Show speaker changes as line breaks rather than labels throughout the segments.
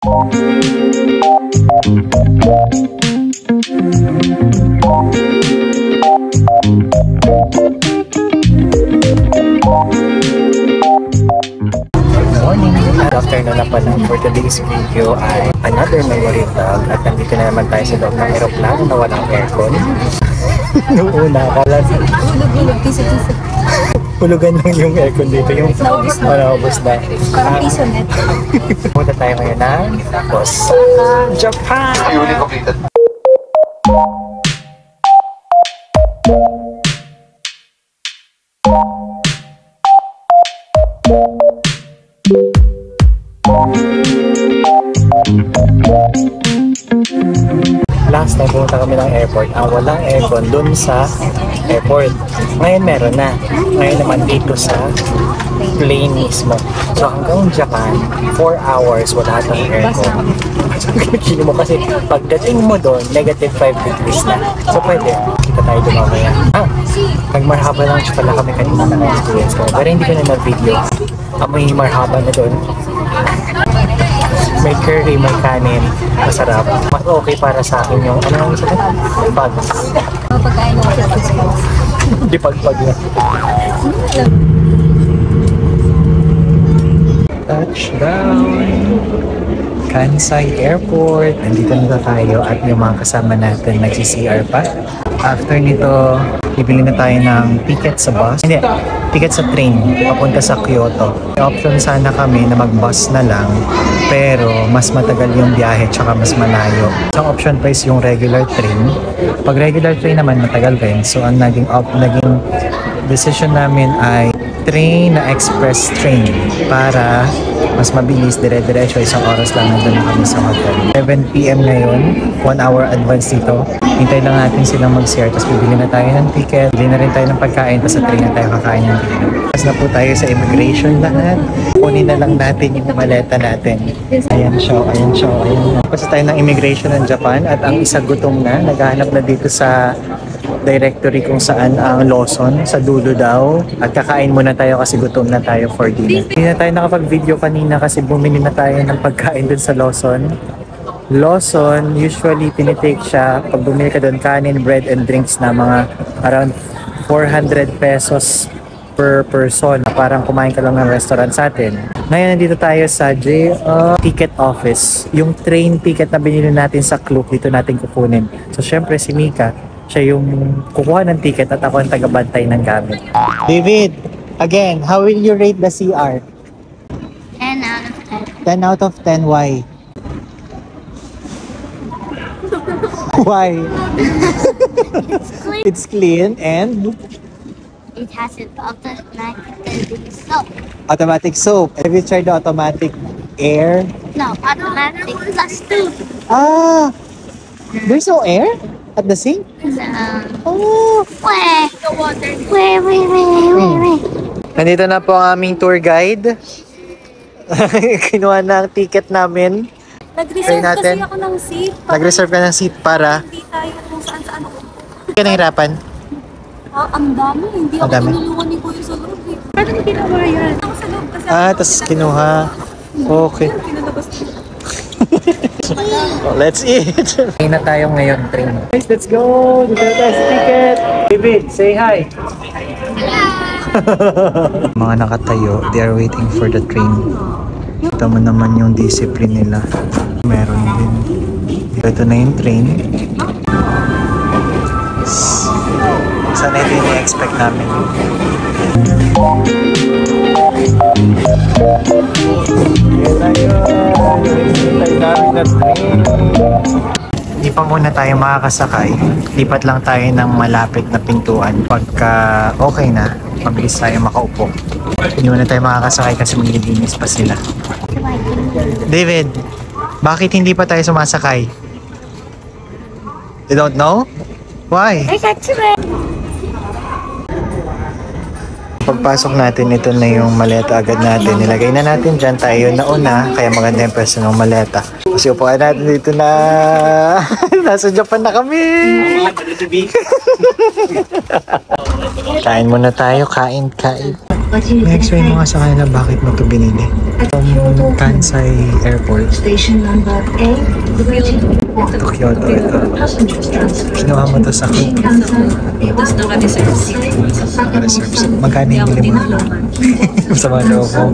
Morning! Good afternoon na pala. For today's video ay another memory vlog at nandito na naman tayo sa loob ng aeroplano na walang aircon. Noong una, akala sa...
Hulog-hulog, kisa-kisa.
Hulugan lang yung aircon dito. Yung
Naubos na.
Naubos na.
Parang piso net.
Punta tayo ngayon ng Osaka, Japan!
Newly completed.
Last time pumunta kami ng airport, ang walang aircon dun sa airport. Ngayon meron na. Ngayon naman dito sa plane mismo. So hanggang Japan, 4 hours wala tang aircon. Kino mo kasi pagdating mo doon, negative 5 degrees na. So pwede, kita tayo doon mamaya. Nagmarhaba lang pala kami kanina na experience ko. Pero hindi ko na na-video. Amoy marhaba na doon. May curry, may kanin, masarap. Mas okay para sa akin yung, ano ang isa doon? Pag.
Pagkain mo sa
Di pagpag na. Touchdown! Kansai Airport. Nandito na tayo at yung mga kasama natin nagsi-CR pa. After nito, bibili na tayo ng ticket sa bus. Hindi, ticket sa train papunta sa Kyoto. May option sana kami na mag-bus na lang, pero mas matagal yung biyahe tsaka mas malayo. Isang option pa is yung regular train. Pag regular train naman, matagal rin. So ang naging decision namin ay train na express train para mas mabilis, dire-diretso, isang oras lang nandun na kami sa hotel. 7 PM ngayon, 1 hour advance dito. Hintay lang natin silang mag-share, tapos bibili na tayo ng ticket, bibili na rin tayo ng pagkain, tapos sa train na tayo kakain ng dinner. Tapos na po tayo sa immigration lahat. Kunin na lang natin yung maleta natin. Ayan siya, ayan siya, ayan na. Tapos tayo ng immigration ng Japan at ang isa gutom na, naghahanap na dito sa directory kung saan ang Lawson, sa dulo daw. At kakain muna tayo kasi gutom na tayo for dinner. Hindi na tayo nakapag-video kanina kasi bumili na tayo ng pagkain dun sa Lawson. Lawson, usually tinitake siya pag bumili ka doon kanin, bread, and drinks na mga around 400 pesos per person. Parang kumain ka lang ng restaurant sa atin. Ngayon nandito tayo sa ticket office. Yung train ticket na binili natin sa Klook, dito natin kukunin. So syempre si Mika, siya yung kukuha ng ticket at ako ang tagabantay ng gamit. David, again, how will you rate the CR?
10 out of 10.
10 out of 10, why? Why? It's clean and
It has an automatic soap.
automatic soap. Have you tried the automatic air?
No, automatic plus 2.
Ah, there's no air at the sink? Oh.
Wait.
Nandito na po ang aming tour guide. Kinuha na ang ticket namin.
Nag-reserve
natin.
kasi ako ng seat.
Nag-reserve ka ng seat para
Hindi tayo kung saan-saan ako.
hindi ka nahirapan.
Ang dami. Hindi
Ang
ako
dami.
tinulungan ni Kuya sa loob eh. Paano mo ginawa yan? Ako sa loob kasi
Tapos kinuha. Okay.
pinalabas ko.
Let's eat! Kain na tayo ngayon, train. Guys, let's go! Dito na tayo sa ticket! David, say hi! Mga nakatayo, they are waiting for the train. Kita mo naman yung discipline nila. Meron din. Ito na yung train. Sana ito yung i-expect namin. Yan na yun! Hintay namin na train! Hindi pa muna tayo makakasakay. Lipat lang tayo ng malapit na pintuan. Pagka okay na, mabilis tayo makaupo. Hindi muna tayo makakasakay kasi maglilinis pa sila. David, bakit hindi pa tayo sumasakay? You don't know? Why? Pagpasok natin, ito na yung maleta agad natin. Nilagay na natin dyan, tayo nauna, kaya maganda yung pwesto ng maleta. Kasi upuan natin dito na. Nasa Japan na kami! Kain muna tayo, kain. Na-explain mo nga sa kanila bakit mo ito binili. From Kansai Airport
Station number A,
to Kyoto. Ito. Kinuha mo ito sa
Tapos naka-reserve
reserves. Magkano yung bili mo? Sa mga loob mo.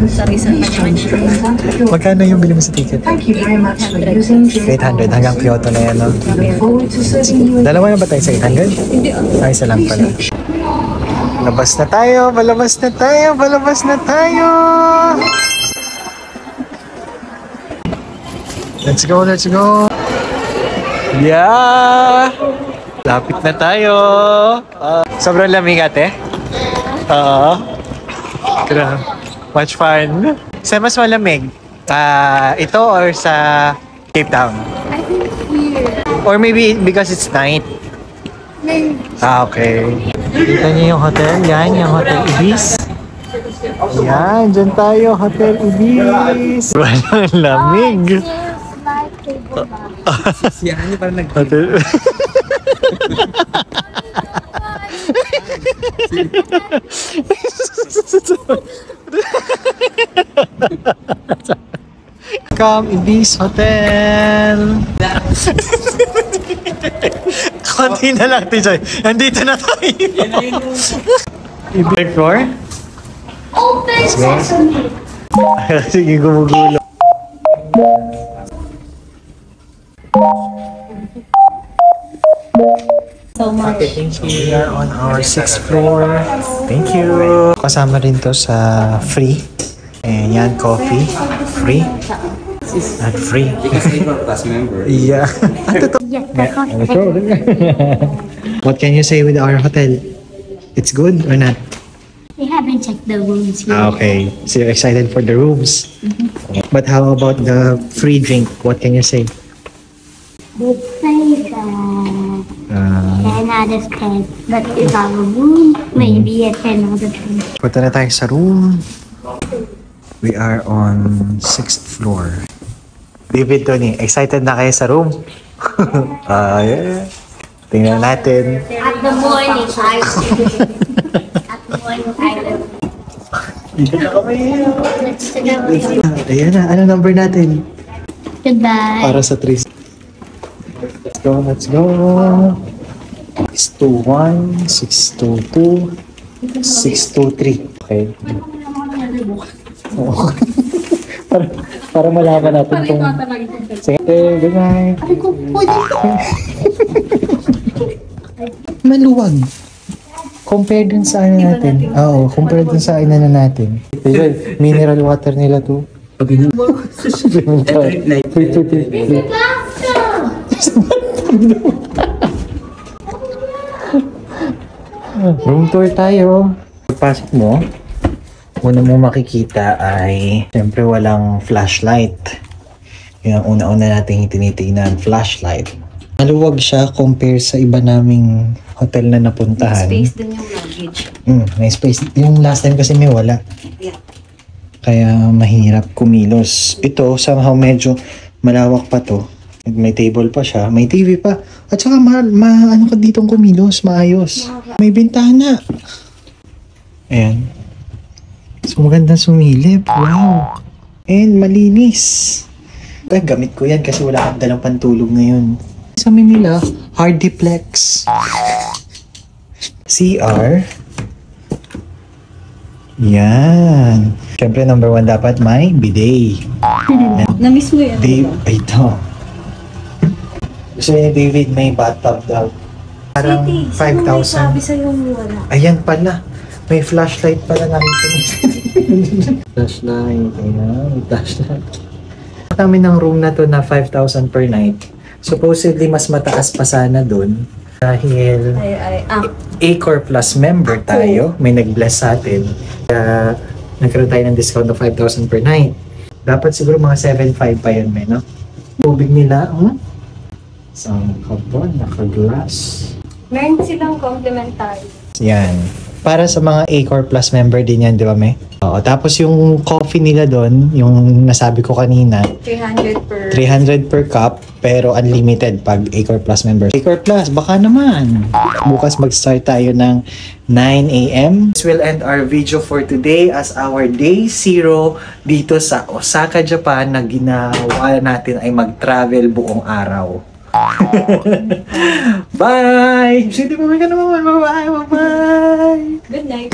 sa reserve pa naman.
Magkano yung bili mo sa ticket?
Thank you very much for using
800 hanggang Kyoto na yan, no?
Look forward to serving you.
Dalawa na ba tayo sa 800? Ay, isa lang pala. Palabas na tayo! Palabas na tayo! Palabas na tayo! Let's go! Let's go! Yeah! Lapit na tayo! Sobrang lamig ate? Oo. Much fun! Saan mas malamig? Ito or sa Cape Town?
I think here.
Or maybe because it's night? Okay. Kita niyo yung hotel? Yan, yung Hotel Ibis. Yan, dyan tayo, Hotel Ibis. Walang lamig.
Yan, parang
Hotel... Come, Ibis Hotel. Konti na lang, Tijoy. Nandito na tayo. Ibig floor?
Open sesame.
Sige, gumugulo.
So much.
Thank you. We are on our 6th floor. Thank you. Kasama rin to sa free. And yan, coffee. Free. At free.
Because I'm a class member.
Yeah.
Yes, that's what
What can you say with our hotel? It's good or not?
we haven't checked the rooms yet.
Okay. So you're excited for the rooms. But how about the free drink? What can you say?
They say that 10 out of 10. But if our room, maybe a 10 out of 10.
Punta na tayo sa room. We are on 6th floor. David, Tony, excited na kayo sa room? Yeah. Tingnan natin.
At the morning, I will. At the morning, I will. Let's go.
Ayan na, ano number natin?
Goodbye.
Para sa 3. Let's go, let's go. 621, 622, 623. Okay. Oo. para malaman natin kung... Sige, good night. Maluwag. Compare dun sa ano natin. Oo, compare dun sa ina na natin. Ayun, mineral water nila to. Room tour tayo. Pagpasok mo, una mo makikita ay siyempre walang flashlight. Yun ang una-una nating tinitingnan, flashlight. Maluwag siya compare sa iba naming hotel na napuntahan.
Space din yung luggage.
May space. Yung last time kasi may wala.
Yeah.
Kaya mahirap kumilos. Ito, somehow medyo malawak pa to. May table pa siya. May TV pa. At saka ano ka ditong kumilos. Maayos. May bintana. Ayan. So maganda sumilip. Wow. And malinis. Ay, gamit ko yan kasi wala akong dalang pantulog ngayon. Sa Manila, Hardiplex. CR. Yan. Siyempre, number 1 dapat may bidet.
Na-miss mo yan.
Ay, ito. Gusto niya, David, may bathtub daw. Parang 5,000.
Sabi sa'yo wala.
Ayan pala. May flashlight pala namin. Flashlight. Ayan, may flashlight. Kami ng room na to na 5,000 per night. Supposedly, mas mataas pa sana dun. Dahil Accor Plus member tayo. May nag-bless sa atin. Kaya nagkaroon tayo ng discount na 5,000 per night. Dapat siguro mga 7,500 pa yun, no? Tubig nila, Isang kapon, naka-glass.
Meron silang complimentary.
Yan. Para sa mga Acor Plus member din yan, di ba, May? Oo. Tapos yung coffee nila doon, yung nasabi ko kanina, 300 per cup, pero unlimited pag Acor Plus member. Acor Plus, baka naman. Bukas mag-start tayo ng 9 a.m. This will end our video for today as our day 0 dito sa Osaka, Japan, na ginawa natin ay mag-travel buong araw. Bye! Sige, bye ka naman. Bye-bye! Bye-bye!
Good night.